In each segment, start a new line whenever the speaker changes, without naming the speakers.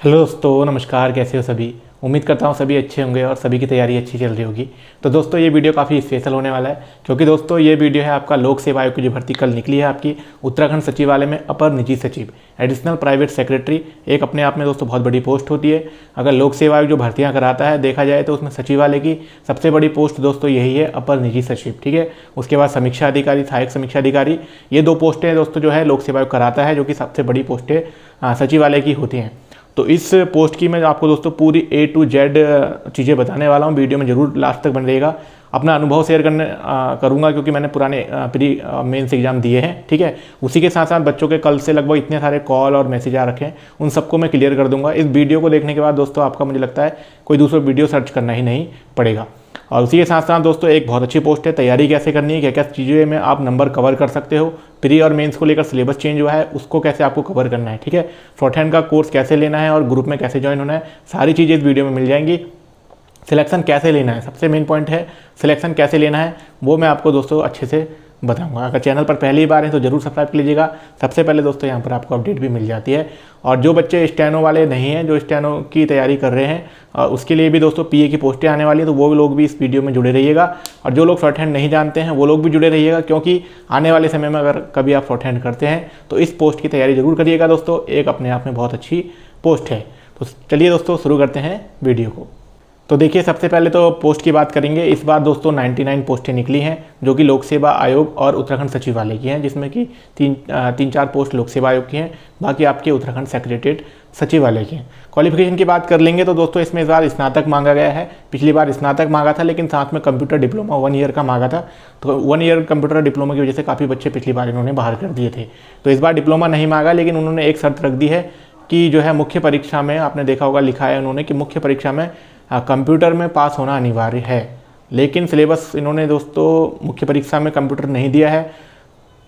Hello दोस्तों, नमस्कार। कैसे हो सभी? उम्मीद करता हूँ सभी अच्छे होंगे और सभी की तैयारी अच्छी चल रही होगी। तो दोस्तों ये वीडियो काफ़ी स्पेशल होने वाला है, क्योंकि दोस्तों ये वीडियो है आपका लोक सेवा आयोग की जो भर्ती कल निकली है आपकी उत्तराखंड सचिवालय में अपर निजी सचिव एडिशनल प्राइवेट सेक्रेटरी। एक अपने आप में दोस्तों बहुत बड़ी पोस्ट होती है। अगर लोक सेवा आयोग जो भर्तियाँ कराता है देखा जाए तो उसमें सचिवालय की सबसे बड़ी पोस्ट दोस्तों यही है, अपर निजी सचिव। ठीक है, उसके बाद समीक्षा अधिकारी, सहायक समीक्षा अधिकारी, ये दो पोस्टें दोस्तों जो है लोक सेवा आयोग कराता है, जो कि सबसे बड़ी पोस्टें सचिवालय की होती हैं। तो इस पोस्ट की मैं आपको दोस्तों पूरी A to Z चीज़ें बताने वाला हूँ। वीडियो में जरूर लास्ट तक बन रहेगा। अपना अनुभव शेयर करूँगा, क्योंकि मैंने पुराने प्री मेंस एग्जाम दिए हैं। ठीक है, उसी के साथ साथ बच्चों के कल से लगभग इतने सारे कॉल और मैसेज आ रखे हैं, उन सबको मैं क्लियर कर दूंगा। इस वीडियो को देखने के बाद दोस्तों आपका मुझे लगता है कोई दूसरा वीडियो सर्च करना ही नहीं पड़ेगा। और उसी के साथ साथ दोस्तों एक बहुत अच्छी पोस्ट है। तैयारी कैसे करनी है, क्या क्या चीज़ें में आप नंबर कवर कर सकते हो, प्री और मेंस को लेकर सिलेबस चेंज हुआ है उसको कैसे आपको कवर करना है। ठीक है, शॉर्ट हैंड का कोर्स कैसे लेना है और ग्रुप में कैसे ज्वाइन होना है, सारी चीज़ें इस वीडियो में मिल जाएंगी। सिलेक्शन कैसे लेना है, सबसे मेन पॉइंट है सिलेक्शन कैसे लेना है, वो मैं आपको दोस्तों अच्छे से बताऊंगा। अगर चैनल पर पहली बार है तो जरूर सब्सक्राइब कर लीजिएगा। सबसे पहले दोस्तों यहाँ पर आपको अपडेट भी मिल जाती है। और जो बच्चे स्टेनो वाले नहीं हैं, जो स्टेनो की तैयारी कर रहे हैं, उसके लिए भी दोस्तों पीए की पोस्टें आने वाली हैं, तो वो लोग भी इस वीडियो में जुड़े रहिएगा। और जो लोग शॉर्ट हैंड नहीं जानते हैं वो लोग भी जुड़े रहिएगा, क्योंकि आने वाले समय में अगर कभी आप शॉर्ट हैंड करते हैं तो इस पोस्ट की तैयारी जरूर करिएगा दोस्तों। एक अपने आप में बहुत अच्छी पोस्ट है। तो चलिए दोस्तों शुरू करते हैं वीडियो को। तो देखिए, सबसे पहले तो पोस्ट की बात करेंगे। इस बार दोस्तों 99 पोस्टें निकली हैं, जो कि लोक सेवा आयोग और उत्तराखंड सचिवालय की हैं, जिसमें कि तीन चार पोस्ट लोक सेवा आयोग की हैं, बाकी आपके उत्तराखंड सेक्रेटरीट सचिवालय की हैं। क्वालिफिकेशन की बात कर लेंगे तो दोस्तों इसमें इस बार स्नातक मांगा गया है। पिछली बार स्नातक मांगा था, लेकिन साथ में कंप्यूटर डिप्लोमा 1 ईयर का मांगा था। तो 1 ईयर कंप्यूटर डिप्लोमा की वजह से काफ़ी बच्चे पिछली बार इन्होंने बाहर कर दिए थे। तो इस बार डिप्लोमा नहीं मांगा, लेकिन उन्होंने एक शर्त रख दी है कि जो है मुख्य परीक्षा में, आपने देखा होगा लिखा है उन्होंने कि मुख्य परीक्षा में कंप्यूटर में पास होना अनिवार्य है। लेकिन सिलेबस इन्होंने दोस्तों मुख्य परीक्षा में कंप्यूटर नहीं दिया है,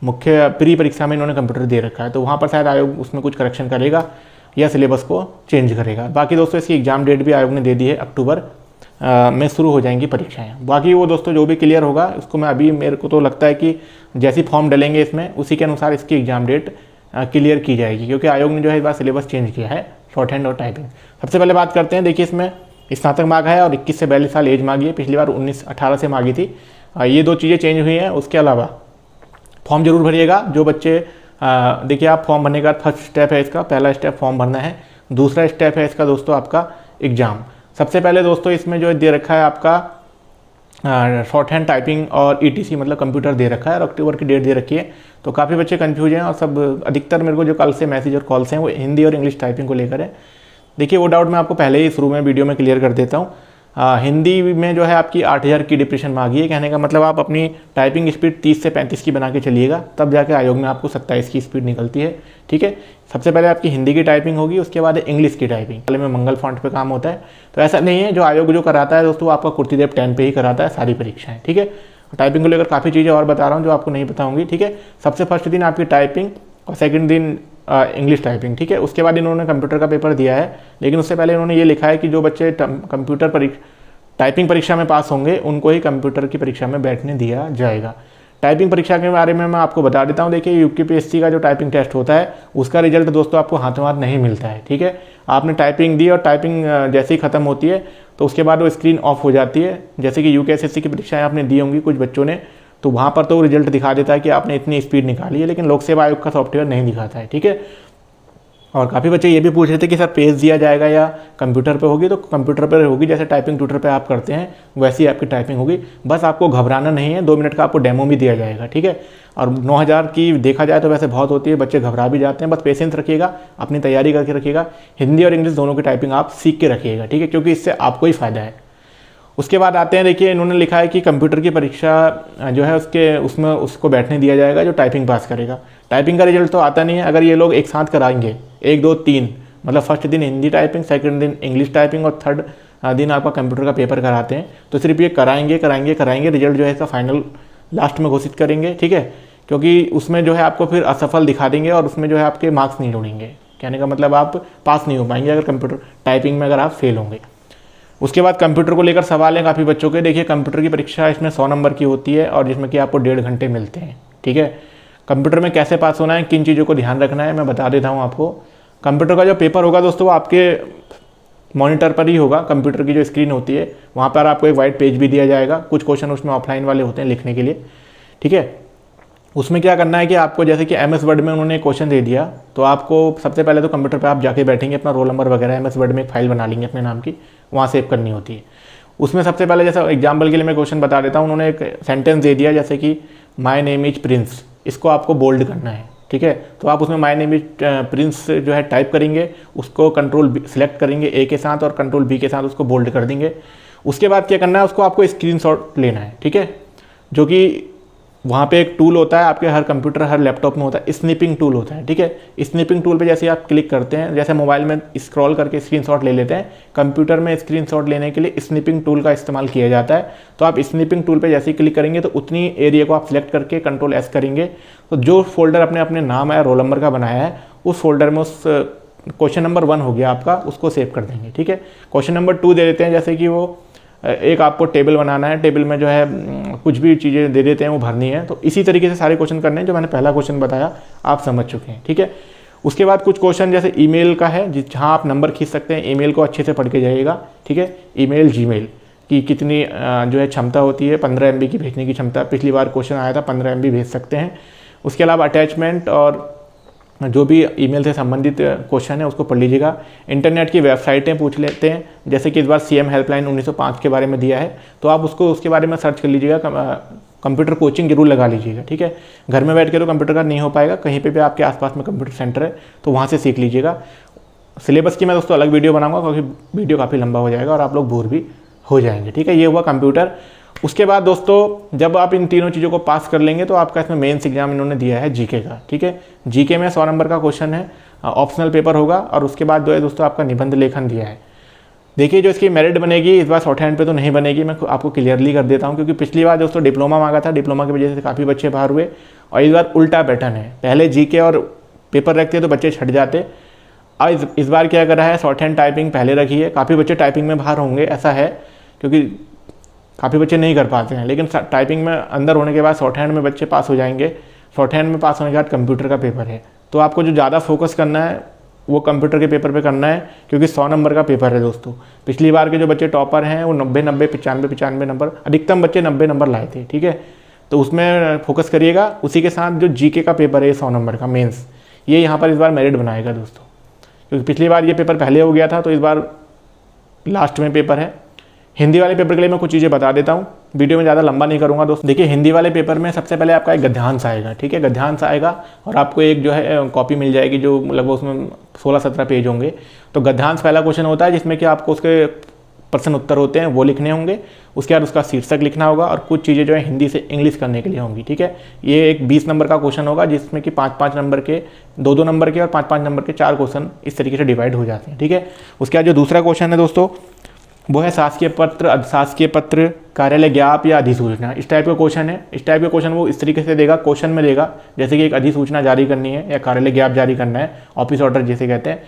मुख्य प्री परीक्षा में इन्होंने कंप्यूटर दे रखा है। तो वहाँ पर शायद आयोग उसमें कुछ करेक्शन करेगा या सिलेबस को चेंज करेगा। बाकी दोस्तों इसकी एग्जाम डेट भी आयोग ने दे दी है, अक्टूबर में शुरू हो जाएंगी परीक्षाएँ। बाकी वो दोस्तों जो भी क्लियर होगा उसको मैं अभी, मेरे को तो लगता है कि जैसी फॉर्म डलेंगे इसमें उसी के अनुसार इसकी एग्जाम डेट क्लियर की जाएगी, क्योंकि आयोग ने जो है इस बार सिलेबस चेंज किया है शॉर्ट हैंड और टाइपिंग। सबसे पहले बात करते हैं। देखिए, इसमें स्नातक मांगा है और 21 से 42 साल एज मांगी है। पिछली बार 18 से मांगी थी। ये दो चीज़ें चेंज हुई हैं। उसके अलावा फॉर्म जरूर भरिएगा जो बच्चे, देखिए आप फॉर्म भरने का फर्स्ट स्टेप है इसका, पहला स्टेप फॉर्म भरना है। दूसरा स्टेप है इसका दोस्तों आपका एग्जाम। सबसे पहले दोस्तों इसमें जो दे रखा है आपका शॉर्ट हैंड, टाइपिंग और ETC मतलब कंप्यूटर दे रखा है, और अक्टूबर की डेट दे रखी है। तो काफ़ी बच्चे कंफ्यूज हैं, और सब अधिकतर मेरे को जो कल से मैसेज और कॉल्स हैं वो हिंदी और इंग्लिश टाइपिंग को लेकर है। देखिए, वो डाउट मैं आपको पहले ही शुरू में वीडियो में क्लियर कर देता हूँ। हिंदी में जो है आपकी 8000 की डिप्रेशन मांगी है। कहने का मतलब आप अपनी टाइपिंग स्पीड 30 से 35 की बना के चलिएगा, तब जाके आयोग में आपको 27 की स्पीड निकलती है। ठीक है, सबसे पहले आपकी हिंदी की टाइपिंग होगी, उसके बाद इंग्लिश की टाइपिंग। पहले में मंगल फॉन्ट पे काम होता है। तो ऐसा नहीं है, जो आयोग जो कराता है दोस्तों आपका कुर्तीदेव 10 पे ही कराता है सारी परीक्षाएं। ठीक है, टाइपिंग को लेकर काफ़ी चीज़ें और बता रहा हूँ जो आपको नहीं बताऊँगी। ठीक है, सबसे फर्स्ट दिन आपकी टाइपिंग और सेकंड दिन इंग्लिश टाइपिंग। ठीक है, उसके बाद इन्होंने कंप्यूटर का पेपर दिया है, लेकिन उससे पहले इन्होंने ये लिखा है कि जो बच्चे टाइपिंग परीक्षा में पास होंगे उनको ही कंप्यूटर की परीक्षा में बैठने दिया जाएगा। टाइपिंग परीक्षा के बारे में मैं आपको बता देता हूँ। देखिए, UPSC का जो टाइपिंग टेस्ट होता है उसका रिजल्ट दोस्तों आपको हाथों हाथ नहीं मिलता है। ठीक है, आपने टाइपिंग दी और टाइपिंग जैसे ही खत्म होती है तो उसके बाद वो स्क्रीन ऑफ हो जाती है। जैसे कि UKSSC की परीक्षाएं आपने दी होंगी कुछ बच्चों ने, तो वहाँ पर तो रिजल्ट दिखा देता है कि आपने इतनी स्पीड निकाली है, लेकिन लोक सेवा आयोग का सॉफ्टवेयर नहीं दिखाता है। ठीक है, और काफ़ी बच्चे ये भी पूछ रहे थे कि सर पेज दिया जाएगा या कंप्यूटर पे होगी। तो कंप्यूटर पर होगी, जैसे टाइपिंग ट्यूटर पे आप करते हैं वैसी आपकी टाइपिंग होगी। बस आपको घबराना नहीं है, 2 मिनट का आपको डेमो भी दिया जाएगा। ठीक है, और 9000 की देखा जाए तो वैसे बहुत होती है, बच्चे घबरा भी जाते हैं। बस पेशेंस रखिएगा, अपनी तैयारी करके रखिएगा। हिंदी और इंग्लिश दोनों की टाइपिंग आप सीख के रखिएगा। ठीक है, क्योंकि इससे आपको ही फायदा है। उसके बाद आते हैं, देखिए इन्होंने लिखा है कि कंप्यूटर की परीक्षा जो है उसमें उसको बैठने दिया जाएगा जो टाइपिंग पास करेगा। टाइपिंग का रिजल्ट तो आता नहीं है। अगर ये लोग एक साथ कराएंगे 1 2 3, मतलब फर्स्ट दिन हिंदी टाइपिंग, सेकंड दिन इंग्लिश टाइपिंग और थर्ड दिन आपका कंप्यूटर का पेपर कराते हैं, तो सिर्फ ये कराएंगे। रिजल्ट जो है इसका फाइनल लास्ट में घोषित करेंगे। ठीक है, क्योंकि उसमें जो है आपको फिर असफल दिखा देंगे और उसमें जो है आपके मार्क्स नहीं जोड़ेंगे। कहने का मतलब आप पास नहीं हो पाएंगे अगर कंप्यूटर टाइपिंग में अगर आप फेल होंगे। उसके बाद कंप्यूटर को लेकर सवाल है काफ़ी बच्चों के। देखिए, कंप्यूटर की परीक्षा इसमें 100 नंबर की होती है, और जिसमें कि आपको 1.5 घंटे मिलते हैं। ठीक है, कंप्यूटर में कैसे पास होना है, किन चीज़ों को ध्यान रखना है मैं बता देता हूँ आपको। कंप्यूटर का जो पेपर होगा दोस्तों वो आपके मॉनिटर पर ही होगा। कंप्यूटर की जो स्क्रीन होती है वहाँ पर आपको एक वाइट पेज भी दिया जाएगा। कुछ क्वेश्चन उसमें ऑफलाइन वाले होते हैं लिखने के लिए, ठीक है। उसमें क्या करना है कि आपको जैसे कि MS वर्ड में उन्होंने क्वेश्चन दे दिया, तो आपको सबसे पहले तो कंप्यूटर पे आप जाके बैठेंगे, अपना रोल नंबर वगैरह MS वर्ड में एक फाइल बना लेंगे अपने नाम की, वहाँ सेव करनी होती है। उसमें सबसे पहले जैसा एग्जाम्पल के लिए मैं क्वेश्चन बता देता हूँ, उन्होंने एक सेंटेंस दे दिया जैसे कि माई नेम इज प्रिंस, इसको आपको बोल्ड करना है, ठीक है। तो आप उसमें माई नेम इज प्रिंस जो है टाइप करेंगे, उसको कंट्रोल सेलेक्ट करेंगे A के साथ और कंट्रोल B के साथ उसको बोल्ड कर देंगे। उसके बाद क्या करना है, उसको आपको स्क्रीनशॉट लेना है, ठीक है। जो कि वहाँ पे एक टूल होता है आपके हर कंप्यूटर हर लैपटॉप में होता है, स्निपिंग टूल होता है, ठीक है। स्निपिंग टूल पे जैसे आप क्लिक करते हैं, जैसे मोबाइल में स्क्रॉल करके स्क्रीनशॉट ले लेते हैं, कंप्यूटर में स्क्रीनशॉट लेने के लिए स्निपिंग टूल का इस्तेमाल किया जाता है। तो आप स्निपिंग टूल पे जैसे ही क्लिक करेंगे तो उतनी एरिया को आप सिलेक्ट करके कंट्रोल S करेंगे, तो जो फोल्डर अपने अपने नाम है रोल नंबर का बनाया है उस फोल्डर में उस क्वेश्चन नंबर 1 हो गया आपका, उसको सेव कर देंगे, ठीक है। क्वेश्चन नंबर 2 दे देते हैं, जैसे कि वो एक आपको टेबल बनाना है, टेबल में जो है कुछ भी चीज़ें दे देते हैं वो भरनी है। तो इसी तरीके से सारे क्वेश्चन करने हैं जो मैंने पहला क्वेश्चन बताया, आप समझ चुके हैं, ठीक है। उसके बाद कुछ क्वेश्चन जैसे ईमेल का है, जहाँ आप नंबर खींच सकते हैं, ईमेल को अच्छे से पढ़ के जाइएगा, ठीक है। ईमेल जीमेल की कितनी जो है क्षमता होती है, 15 MB की भेजने की क्षमता, पिछली बार क्वेश्चन आया था 15 MB भेज सकते हैं। उसके अलावा अटैचमेंट और जो भी ईमेल से संबंधित क्वेश्चन है उसको पढ़ लीजिएगा। इंटरनेट की वेबसाइटें पूछ लेते हैं, जैसे कि इस बार CM हेल्पलाइन 1905 के बारे में दिया है, तो आप उसको उसके बारे में सर्च कर लीजिएगा। कंप्यूटर कोचिंग जरूर लगा लीजिएगा, ठीक है। घर में बैठ के तो कंप्यूटर का नहीं हो पाएगा, कहीं पे भी आपके आसपास में कंप्यूटर सेंटर है तो वहाँ से सीख लीजिएगा। सिलेबस की मैं दोस्तों अलग वीडियो बनाऊँगा क्योंकि वीडियो काफ़ी लंबा हो जाएगा और आप लोग बोर भी हो जाएंगे, ठीक है। ये हुआ कंप्यूटर। उसके बाद दोस्तों जब आप इन तीनों चीज़ों को पास कर लेंगे तो आपका इसमें मेंस एग्जाम इन्होंने दिया है जीके का, ठीक है। जीके में 100 नंबर का क्वेश्चन है, ऑप्शनल पेपर होगा। और उसके बाद जो है दोस्तों आपका निबंध लेखन दिया है। देखिए जो इसकी मेरिट बनेगी इस बार शॉर्ट हैंड पे तो नहीं बनेगी, मैं आपको क्लियरली कर देता हूँ, क्योंकि पिछली बार दोस्तों डिप्लोमा मांगा था, डिप्लोमा की वजह से काफ़ी बच्चे बाहर हुए। और इस बार उल्टा पैटर्न है, पहले जीके और पेपर रखते तो बच्चे छट जाते। और इस बार क्या कर रहा है, शॉर्ट हैंड टाइपिंग पहले रखी है, काफ़ी बच्चे टाइपिंग में बाहर होंगे ऐसा है, क्योंकि काफ़ी बच्चे नहीं कर पाते हैं। लेकिन टाइपिंग में अंदर होने के बाद शॉर्ट हैंड में बच्चे पास हो जाएंगे। शॉर्ट हैंड में पास होने के बाद कंप्यूटर का पेपर है, तो आपको जो ज़्यादा फोकस करना है वो कंप्यूटर के पेपर पे करना है, क्योंकि 100 नंबर का पेपर है दोस्तों। पिछली बार के जो बच्चे टॉपर हैं वो 90 95 नंबर, अधिकतम बच्चे 90 नंबर लाए थे, ठीक है। तो उसमें फोकस करिएगा। उसी के साथ जो जीके का पेपर है 100 नंबर का मेंस, ये यहाँ पर इस बार मेरिट बनाएगा दोस्तों, क्योंकि पिछली बार ये पेपर पहले हो गया था, तो इस बार लास्ट में पेपर है। हिंदी वाले पेपर के लिए मैं कुछ चीज़ें बता देता हूँ, वीडियो में ज़्यादा लंबा नहीं करूँगा दोस्तों। देखिए हिंदी वाले पेपर में सबसे पहले आपका एक गद्यांश आएगा, ठीक है। गद्यांश आएगा और आपको एक जो है कॉपी मिल जाएगी जो लगभग उसमें 16-17 पेज होंगे। तो गद्यांश पहला क्वेश्चन होता है जिसमें कि आपको उसके प्रश्न उत्तर होते हैं वो लिखने होंगे। उसके बाद उसका शीर्षक लिखना होगा और कुछ चीज़ें जो है हिंदी से इंग्लिश करने के लिए होंगी, ठीक है। ये एक 20 नंबर का क्वेश्चन होगा जिसमें कि 5-5 नंबर के 2-2 नंबर के और 5-5 नंबर के 4 क्वेश्चन इस तरीके से डिवाइड हो जाते हैं, ठीक है। उसके बाद जो दूसरा क्वेश्चन है दोस्तों वो है शासकीय पत्र, अशासकीय पत्र, कार्यालय ज्ञाप या अधिसूचना। इस टाइप का क्वेश्चन है। इस टाइप का क्वेश्चन वो इस तरीके से देगा, क्वेश्चन में देगा जैसे कि एक अधिसूचना जारी करनी है या कार्यालय ज्ञाप जारी करना है, ऑफिस ऑर्डर जिसे कहते हैं,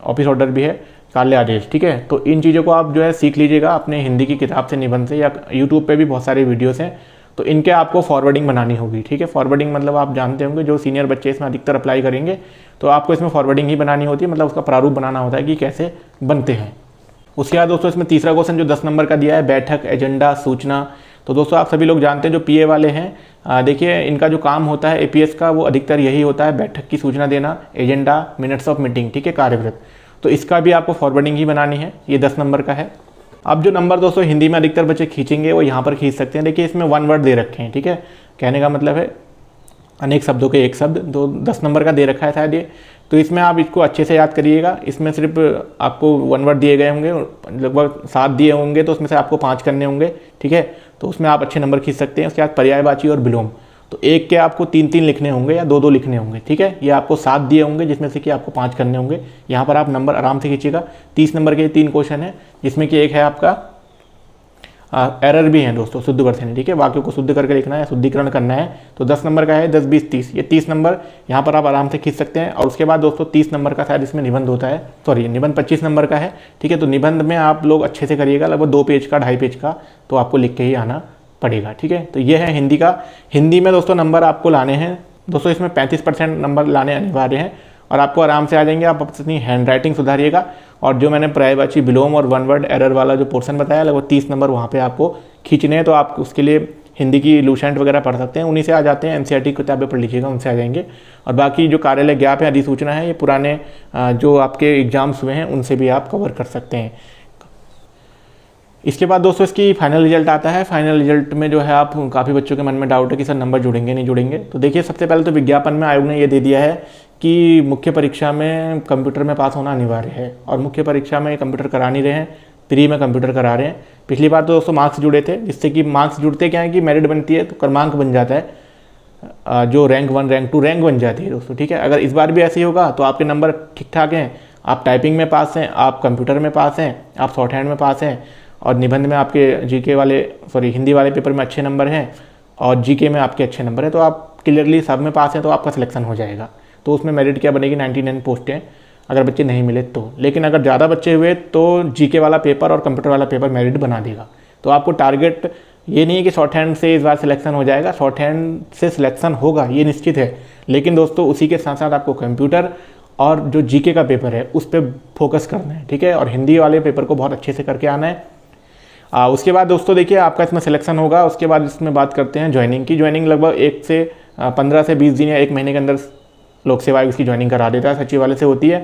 ऑफिस ऑर्डर भी है, कार्यालय आदेश, ठीक है। तो इन चीज़ों को आप जो है सीख लीजिएगा अपने हिंदी की किताब से, निबंध से, या यूट्यूब पे भी बहुत सारे वीडियोस हैं। तो इनके आपको फॉरवर्डिंग बनानी होगी, ठीक है। फॉरवर्डिंग मतलब आप जानते होंगे, जो सीनियर बच्चे इसमें अधिकतर अप्लाई करेंगे तो आपको इसमें फॉरवर्डिंग ही बनानी होती है, मतलब उसका प्रारूप बनाना होता है कि कैसे बनते हैं। उसके बाद दोस्तों इसमें तीसरा क्वेश्चन जो 10 नंबर का दिया है, बैठक, एजेंडा, सूचना। तो दोस्तों आप सभी लोग जानते हैं जो पीए वाले हैं, देखिए इनका जो काम होता है एपीएस का वो अधिकतर यही होता है, बैठक की सूचना देना, एजेंडा, मिनट्स ऑफ मीटिंग, ठीक है, कार्यव्रत। तो इसका भी आपको फॉरवर्डिंग ही बनानी है, ये 10 नंबर का है। अब जो नंबर दोस्तों हिंदी में अधिकतर बच्चे खींचेंगे वो यहाँ पर खींच सकते हैं। देखिए इसमें 1 वर्ड दे रखे हैं, ठीक है, कहने का मतलब है अनेक शब्दों के एक शब्द, तो 10 नंबर का दे रखा है शायद ये। तो इसमें आप इसको अच्छे से याद करिएगा। इसमें सिर्फ आपको 1 वर्ड दिए गए होंगे, लगभग 7 दिए होंगे, तो उसमें से आपको 5 करने होंगे, ठीक है। तो उसमें आप अच्छे नंबर खींच सकते हैं। उसके बाद पर्यायवाची और विलोम, तो एक के आपको 3-3 लिखने होंगे या 2-2 लिखने होंगे, ठीक है। ये आपको 7 दिए होंगे जिसमें से कि आपको 5 करने होंगे। यहाँ पर आप नंबर आराम से खींचिएगा। 30 नंबर के 3 क्वेश्चन है जिसमें कि एक है आपका एरर भी है दोस्तों, शुद्ध वर्तनी, ठीक है। वाक्यों को शुद्ध करके लिखना है, शुद्धिकरण करना है। तो 10 नंबर का है, 10, 20, 30, ये 30 नंबर यहाँ पर आप आराम से खींच सकते हैं। और उसके बाद दोस्तों 30 नंबर का शायद इसमें निबंध होता है, सॉरी निबंध 25 नंबर का है, ठीक है। तो निबंध में आप लोग अच्छे से करिएगा, लगभग 2 पेज का, 2.5 पेज का, तो आपको लिख के ही आना पड़ेगा, ठीक है। तो ये है हिंदी का। हिंदी में दोस्तों नंबर आपको लाने हैं दोस्तों, इसमें 35% नंबर लाने अनिवार्य हैं। और आपको आराम से आ जाएंगे। आप अपनी हैंड राइटिंग सुधारिएगा और जो मैंने पर्यायवाची विलोम और वन वर्ड एरर वाला जो पोर्शन बताया लगभग 30 नंबर वहाँ पे आपको खींचने हैं। तो आप उसके लिए हिंदी की लूसेंट वगैरह पढ़ सकते हैं, उन्हीं से आ जाते हैं। एनसीईआरटी किताबें पढ़ लीजिएगा, उनसे आ जाएंगे। और बाकी जो कार्यालय ज्ञाप है, अधिसूचना है, ये पुराने जो आपके एग्जाम्स हुए हैं उनसे भी आप कवर कर सकते हैं। इसके बाद दोस्तों इसकी फाइनल रिजल्ट आता है। फाइनल रिजल्ट में जो है आप काफ़ी बच्चों के मन में डाउट है कि सर नंबर जुड़ेंगे नहीं जुड़ेंगे। तो देखिए, सबसे पहले तो विज्ञापन में आयोग ने ये दे दिया है कि मुख्य परीक्षा में कंप्यूटर में पास होना अनिवार्य है, और मुख्य परीक्षा में कंप्यूटर करा नहीं रहे हैं, प्री में कंप्यूटर करा रहे हैं। पिछली बार तो दोस्तों मार्क्स जुड़े थे, जिससे कि मार्क्स जुड़ते क्या है कि मेरिट बनती है तो क्रमांक बन जाता है, जो रैंक 1 रैंक 2 रैंक बन जाती है दोस्तों। ठीक है, अगर इस बार भी ऐसे ही होगा तो आपके नंबर ठीक ठाक हैं, आप टाइपिंग में पास हैं, आप कंप्यूटर में पास हैं, आप शॉर्ट हैंड में पास हैं, और निबंध में आपके जीके वाले हिंदी वाले पेपर में अच्छे नंबर हैं, और जीके में आपके अच्छे नंबर हैं, तो आप क्लियरली सब में पास हैं, तो आपका सिलेक्शन हो जाएगा। तो उसमें मेरिट क्या बनेगी, 99 पोस्टें अगर बच्चे नहीं मिले तो। लेकिन अगर ज़्यादा बच्चे हुए तो जीके वाला पेपर और कंप्यूटर वाला पेपर मेरिट बना देगा। तो आपको टारगेट ये नहीं है कि शॉर्ट हैंड से इस बार सिलेक्शन हो जाएगा, शॉर्ट हैंड से सिलेक्शन होगा ये निश्चित है, लेकिन दोस्तों उसी के साथ साथ आपको कंप्यूटर और जो जीके का पेपर है उस पर फोकस करना है। ठीक है, और हिंदी वाले पेपर को बहुत अच्छे से करके आना है। उसके बाद दोस्तों देखिए आपका इसमें सिलेक्शन होगा। उसके बाद इसमें बात करते हैं ज्वाइनिंग की। ज्वाइनिंग लगभग 15 से 20 दिन या 1 महीने के अंदर लोक सेवा आयोग इसकी ज्वाइनिंग करा देता है, सचिवालय से होती है।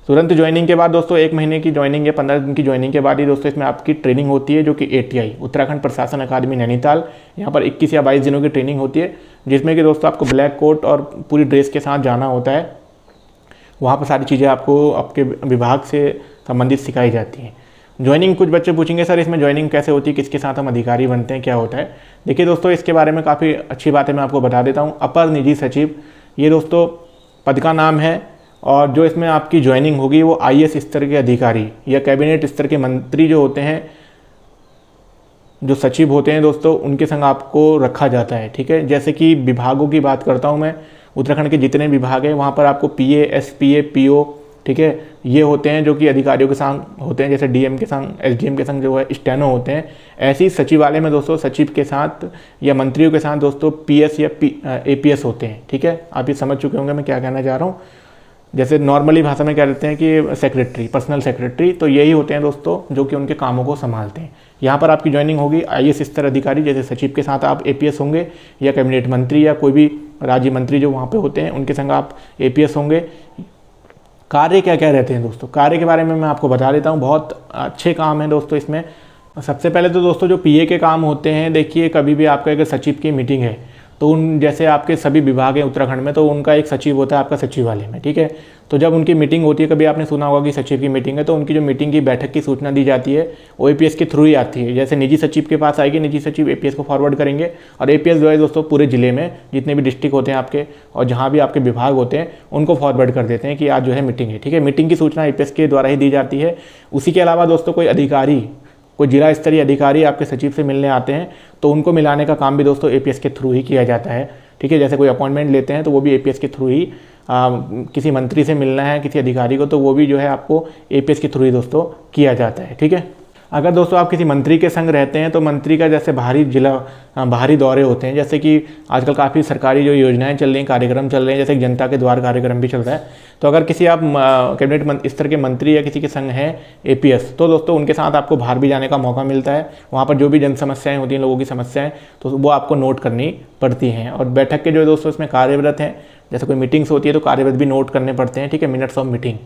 तुरंत ज्वाइनिंग के बाद दोस्तों 1 महीने की ज्वाइनिंग या 15 दिन की ज्वाइनिंग के बाद ही दोस्तों इसमें आपकी ट्रेनिंग होती है, जो कि ATI उत्तराखंड प्रशासन अकादमी नैनीताल, यहाँ पर 21 या 22 दिनों की ट्रेनिंग होती है, जिसमें कि दोस्तों आपको ब्लैक कोट और पूरी ड्रेस के साथ जाना होता है। वहाँ पर सारी चीज़ें आपको आपके विभाग से संबंधित सिखाई जाती हैं। ज्वाइनिंग, कुछ बच्चे पूछेंगे सर इसमें ज्वाइनिंग कैसे होती है, किसके साथ हम अधिकारी बनते हैं, क्या होता है। देखिए दोस्तों, इसके बारे में काफ़ी अच्छी बात है, मैं आपको बता देता हूँ। अपर निजी सचिव ये दोस्तों पद का नाम है, और जो इसमें आपकी ज्वाइनिंग होगी वो IAS स्तर के अधिकारी या कैबिनेट स्तर के मंत्री जो होते हैं, जो सचिव होते हैं दोस्तों, उनके संग आपको रखा जाता है। ठीक है, जैसे कि विभागों की बात करता हूँ मैं, उत्तराखंड के जितने विभाग हैं वहाँ पर आपको PA SPA PO, ठीक है, ये होते हैं जो कि अधिकारियों के संग होते हैं, जैसे DM के संग SDM के संग जो है स्टेनो होते हैं। ऐसे ही सचिवालय में दोस्तों सचिव के साथ या मंत्रियों के साथ दोस्तों PS या APS होते हैं। ठीक है, आप ये समझ चुके होंगे मैं क्या कहना चाह रहा हूँ। जैसे नॉर्मली भाषा में कह देते हैं कि सेक्रेटरी, पर्सनल सेक्रेटरी, तो यही होते हैं दोस्तों जो कि उनके कामों को संभालते हैं। यहाँ पर आपकी ज्वाइनिंग होगी IAS स्तर अधिकारी, जैसे सचिव के साथ आप APS होंगे, या कैबिनेट मंत्री या कोई भी राज्य मंत्री जो वहाँ पे होते हैं उनके संग आप APS होंगे। कार्य क्या क्या रहते हैं दोस्तों, कार्य के बारे में मैं आपको बता देता हूँ। बहुत अच्छे काम है दोस्तों इसमें। सबसे पहले तो दोस्तों जो PA के काम होते हैं, देखिए कभी भी आपका अगर सचिव की मीटिंग है तो उन जैसे आपके सभी विभाग हैं उत्तराखंड में, तो उनका एक सचिव होता है आपका सचिवालय में। ठीक है, तो जब उनकी मीटिंग होती है, कभी आपने सुना होगा कि सचिव की मीटिंग है, तो उनकी जो मीटिंग की बैठक की सूचना दी जाती है वो APS के थ्रू ही आती है। जैसे निजी सचिव के पास आएगी, निजी सचिव APS को फॉरवर्ड करेंगे, और APS जो है दोस्तों पूरे जिले में जितने भी डिस्ट्रिक्ट होते हैं आपके और जहाँ भी आपके विभाग होते हैं उनको फॉरवर्ड कर देते हैं कि आज जो है मीटिंग है। ठीक है, मीटिंग की सूचना APS के द्वारा ही दी जाती है। उसी के अलावा दोस्तों कोई अधिकारी, कोई जिला स्तरीय अधिकारी आपके सचिव से मिलने आते हैं, तो उनको मिलाने का काम भी दोस्तों APS के थ्रू ही किया जाता है। ठीक है, जैसे कोई अपॉइंटमेंट लेते हैं तो वो भी APS के थ्रू ही, किसी मंत्री से मिलना है किसी अधिकारी को, तो वो भी जो है आपको APS के थ्रू ही दोस्तों किया जाता है। ठीक है, अगर दोस्तों आप किसी मंत्री के संग रहते हैं तो मंत्री का जैसे बाहरी दौरे होते हैं, जैसे कि आजकल काफ़ी सरकारी जो योजनाएं चल रही हैं, कार्यक्रम चल रहे हैं, जैसे जनता के द्वार कार्यक्रम भी चल रहा है। तो अगर किसी आप कैबिनेट स्तर के मंत्री या किसी के संग हैं APS, तो दोस्तों उनके साथ आपको बाहर भी जाने का मौका मिलता है। वहाँ पर जो भी जन समस्याएँ होती हैं, लोगों की समस्याएँ, तो वो आपको नोट करनी पड़ती हैं। और बैठक के जो दोस्तों इसमें कार्यव्रत हैं, जैसे कोई मीटिंग्स होती है तो कार्यव्रत भी नोट करने पड़ते हैं। ठीक है, मिनट्स ऑफ मीटिंग।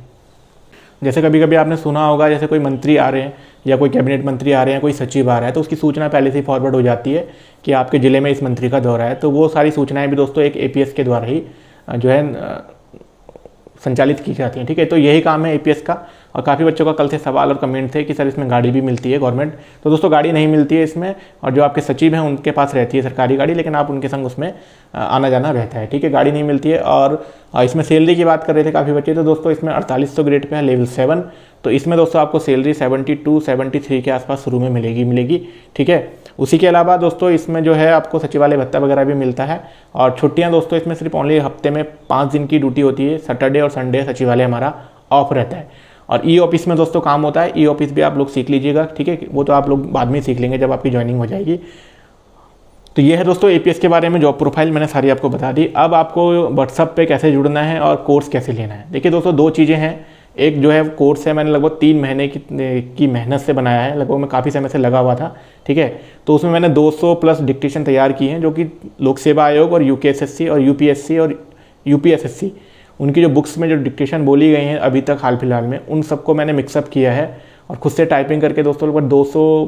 जैसे कभी कभी आपने सुना होगा, जैसे कोई मंत्री आ रहे हैं या कोई कैबिनेट मंत्री आ रहे हैं, कोई सचिव आ रहा है, तो उसकी सूचना पहले से ही फॉरवर्ड हो जाती है कि आपके ज़िले में इस मंत्री का दौरा है। तो वो सारी सूचनाएं भी दोस्तों एक APS के द्वारा ही जो है संचालित की जाती हैं। ठीक है, तो यही काम है APS का। और काफ़ी बच्चों का कल से सवाल और कमेंट थे कि सर इसमें गाड़ी भी मिलती है गवर्नमेंट, तो दोस्तों गाड़ी नहीं मिलती है इसमें, और जो आपके सचिव हैं उनके पास रहती है सरकारी गाड़ी, लेकिन आप उनके संग उसमें आना जाना रहता है। ठीक है, गाड़ी नहीं मिलती है। और इसमें सैलरी की बात कर रहे थे काफ़ी बच्चे, तो दोस्तों इसमें 4800 ग्रेड पे है, लेवल 7, तो इसमें दोस्तों आपको सैलरी 72-73 के आसपास शुरू में मिलेगी। ठीक है, उसी के अलावा दोस्तों इसमें जो है आपको सचिवालय भत्ता वगैरह भी मिलता है। और छुट्टियां दोस्तों इसमें सिर्फ ओनली हफ्ते में 5 दिन की ड्यूटी होती है। सैटरडे और संडे सचिवालय हमारा ऑफ रहता है। और E-ऑफिस में दोस्तों काम होता है, E-ऑफिस भी आप लोग सीख लीजिएगा। ठीक है, वो तो आप लोग बाद में सीख लेंगे जब आपकी ज्वाइनिंग हो जाएगी। तो ये है दोस्तों एपीएस के बारे में जॉब प्रोफाइल मैंने सारी आपको बता दी। अब आपको व्हाट्सअप पे कैसे जुड़ना है और कोर्स कैसे लेना है। देखिए दोस्तों, दो चीज़ें हैं। एक जो है कोर्स है, मैंने लगभग 3 महीने की मेहनत से बनाया है, लगभग मैं काफ़ी समय से लगा हुआ था, ठीक है। तो उसमें मैंने 200 प्लस डिक्टेशन तैयार की हैं, जो कि लोक सेवा आयोग और यूकेएसएससी और यूपीएससी और यूपीएसएससी उनकी जो बुक्स में जो डिक्टेशन बोली गई हैं अभी तक हाल फिलहाल में, उन सबको मैंने मिक्सअप किया है और खुद से टाइपिंग करके दोस्तों लगभग 200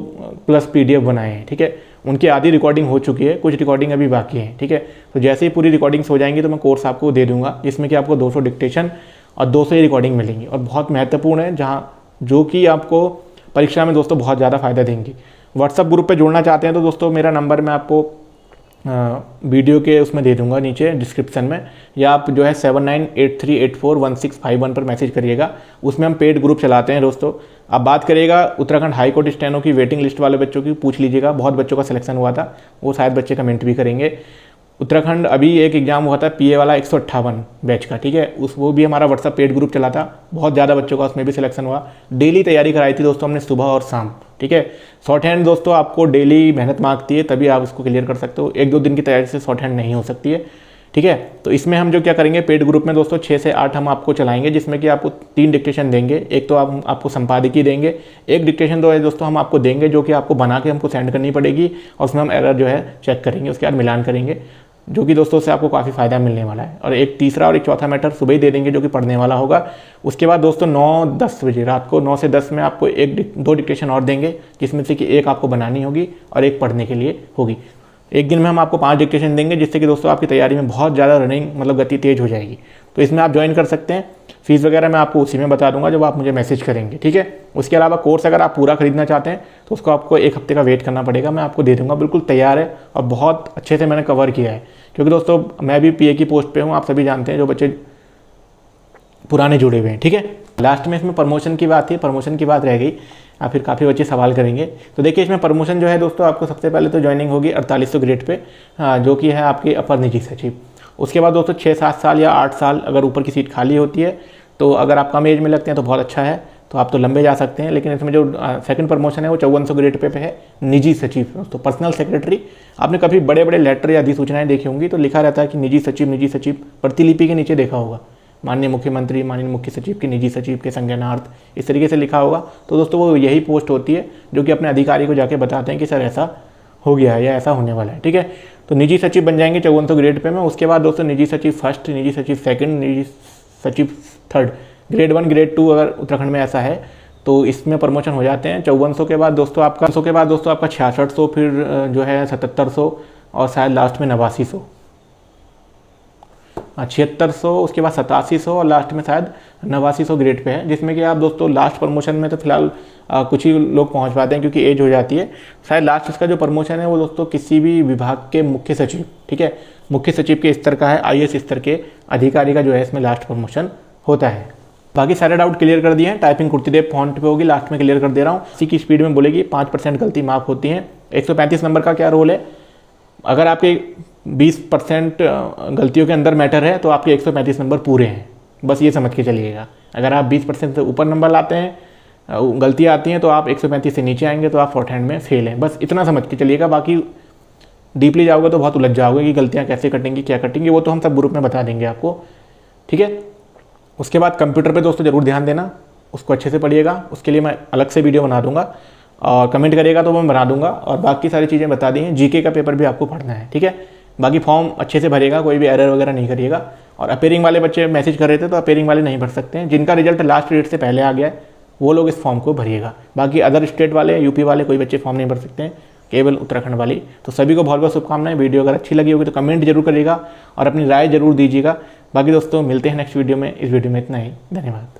प्लस पीडीएफ बनाए हैं, ठीक है। उनकी आधी रिकॉर्डिंग हो चुकी है, कुछ रिकॉर्डिंग अभी बाकी है, ठीक है। तो जैसे ही पूरी रिकॉर्डिंग्स हो जाएंगी तो मैं कोर्स आपको दे दूंगा, जिसमें कि आपको 200 डिक्टेशन और 200 ही रिकॉर्डिंग मिलेंगी और बहुत महत्वपूर्ण है, जो कि आपको परीक्षा में दोस्तों बहुत ज़्यादा फायदा देंगी। व्हाट्सअप ग्रुप पर जुड़ना चाहते हैं तो दोस्तों मेरा नंबर मैं आपको वीडियो के उसमें दे दूंगा नीचे डिस्क्रिप्शन में, या आप जो है 7983841651 पर मैसेज करिएगा। उसमें हम पेड ग्रुप चलाते हैं दोस्तों। अब बात करिएगा उत्तराखंड हाई कोर्ट स्टेनो की वेटिंग लिस्ट वाले बच्चों की, पूछ लीजिएगा, बहुत बच्चों का सिलेक्शन हुआ था, वो शायद बच्चे कमेंट भी करेंगे। उत्तराखंड अभी एक एग्जाम हुआ था पीए वाला 158 बैच का, ठीक है, वो भी हमारा व्हाट्सअप पेड ग्रुप चला था, बहुत ज़्यादा बच्चों का उसमें भी सिलेक्शन हुआ। डेली तैयारी कराई थी दोस्तों हमने, सुबह और शाम, ठीक है। शॉर्ट हैंड दोस्तों आपको डेली मेहनत मांगती है, तभी आप इसको क्लियर कर सकते हो। 1-2 दिन की तैयारी से शॉर्ट हैंड नहीं हो सकती है, ठीक है। तो इसमें हम जो क्या करेंगे, पेड ग्रुप में दोस्तों 6 से 8 हम आपको चलाएंगे, जिसमें कि आपको 3 डिक्टेशन देंगे। एक तो आपको संपादकीय देंगे, एक डिक्टेशन तो है दोस्तों हम आपको देंगे जो कि आपको बना के हमको सेंड करनी पड़ेगी, और उसमें हम एरर जो है चेक करेंगे, उसके बाद मिलान करेंगे, जो कि दोस्तों से आपको काफ़ी फ़ायदा मिलने वाला है। और एक तीसरा और एक चौथा मैटर सुबह ही दे देंगे, जो कि पढ़ने वाला होगा। उसके बाद दोस्तों 9-10 बजे रात को 9 से 10 में आपको 1-2 डिक्टेशन और देंगे, जिसमें से कि एक आपको बनानी होगी और एक पढ़ने के लिए होगी। एक दिन में हम आपको 5 डिक्टेशन देंगे, जिससे कि दोस्तों आपकी तैयारी में बहुत ज़्यादा रनिंग मतलब गति तेज हो जाएगी। तो इसमें आप ज्वाइन कर सकते हैं। फीस वगैरह मैं आपको उसी में बता दूंगा जब आप मुझे मैसेज करेंगे, ठीक है। उसके अलावा कोर्स अगर आप पूरा खरीदना चाहते हैं तो उसको आपको 1 हफ्ते का वेट करना पड़ेगा, मैं आपको दे दूंगा, बिल्कुल तैयार है और बहुत अच्छे से मैंने कवर किया है। क्योंकि दोस्तों मैं भी पीए की पोस्ट पे हूँ, आप सभी जानते हैं जो बच्चे पुराने जुड़े हुए हैं, ठीक है। लास्ट में इसमें प्रमोशन की बात थी, प्रमोशन की बात रह गई, या फिर काफ़ी बच्चे सवाल करेंगे। तो देखिए इसमें प्रमोशन जो है दोस्तों, आपको सबसे पहले तो ज्वाइनिंग होगी 4800 ग्रेड पे, जो कि है आपकी अपर निजी सचिव। उसके बाद दोस्तों 6-7 साल या 8 साल अगर ऊपर की सीट खाली होती है, तो अगर आप कम एज में लगते हैं तो बहुत अच्छा है, तो आप तो लंबे जा सकते हैं। लेकिन इसमें जो सेकंड प्रमोशन है वो 5400 ग्रेड पे है, निजी सचिव दोस्तों, पर्सनल सेक्रेटरी। आपने कभी बड़े बड़े लेटर या अधिसूचनाएं देखी होंगी तो लिखा रहता है कि निजी सचिव, प्रतिलिपि के नीचे देखा होगा माननीय मुख्यमंत्री, माननीय मुख्य सचिव की निजी सचिव के संज्ञानार्थ, इस तरीके से लिखा होगा। तो दोस्तों वो यही पोस्ट होती है जो कि अपने अधिकारी को जाके बताते हैं कि सर ऐसा हो गया है या ऐसा होने वाला है, ठीक है। तो निजी सचिव बन जाएंगे 5400 ग्रेड पे में। उसके बाद दोस्तों निजी सचिव फर्स्ट, निजी सचिव सेकंड, निजी सचिव थर्ड, ग्रेड 1 ग्रेड 2 अगर उत्तराखंड में ऐसा है तो इसमें प्रमोशन हो जाते हैं। 5400 के बाद दोस्तों आपका 6600, फिर जो है 7700 और शायद लास्ट में 8900, 7600, उसके बाद 8700 और लास्ट में शायद 8900 ग्रेड पे है। जिसमें कि आप दोस्तों लास्ट प्रमोशन में तो फिलहाल कुछ ही लोग पहुंच पाते हैं क्योंकि एज हो जाती है। शायद लास्ट इसका जो प्रमोशन है वो दोस्तों किसी भी विभाग के मुख्य सचिव, ठीक है, मुख्य सचिव के स्तर का है, आईएएस स्तर के अधिकारी का जो है इसमें लास्ट प्रमोशन होता है। बाकी सारे डाउट क्लियर कर दिए हैं। टाइपिंग कुर्तीदेव फॉन्ट पे होगी, लास्ट में क्लियर कर दे रहा हूँ। इसी की स्पीड में बोलेगी, 5% गलती माफ होती है। 135 नंबर का क्या रोल है, अगर आपके 20% गलतियों के अंदर मैटर है तो आपके 135 नंबर पूरे हैं, बस ये समझ के चलिएगा। अगर आप 20% से ऊपर नंबर लाते हैं, गलतियाँ आती हैं, तो आप 135 से नीचे आएंगे तो आप शॉर्ट हैंड में फेल हैं, बस इतना समझ के चलिएगा। बाकी डीपली जाओगे तो बहुत उलझ जाओगे कि गलतियाँ कैसे कटेंगी, क्या कटेंगी, वो तो हम सब ग्रुप में बता देंगे आपको, ठीक है। उसके बाद कंप्यूटर पे दोस्तों ज़रूर ध्यान देना, उसको अच्छे से पढ़िएगा, उसके लिए मैं अलग से वीडियो बना दूंगा, और कमेंट करिएगा तो मैं बना दूंगा। और बाकी सारी चीज़ें बता दी हैं। जीके का पेपर भी आपको पढ़ना है, ठीक है। बाकी फॉर्म अच्छे से भरिएगा, कोई भी एरर वगैरह नहीं करिएगा। और अपेयरिंग वाले बच्चे मैसेज कर रहे थे तो अपेयरिंग वाले नहीं भर सकते हैं, जिनका रिजल्ट लास्ट डेट से पहले आ गया है वो लोग इस फॉर्म को भरिएगा। बाकी अदर स्टेट वाले, यूपी वाले कोई बच्चे फॉर्म नहीं भर सकते हैं, केवल उत्तराखंड वाली। तो सभी को बहुत बहुत शुभकामनाएं। वीडियो अगर अच्छी लगी होगी तो कमेंट जरूर करिएगा और अपनी राय जरूर दीजिएगा। बाकी दोस्तों मिलते हैं नेक्स्ट वीडियो में। इस वीडियो में इतना ही, धन्यवाद।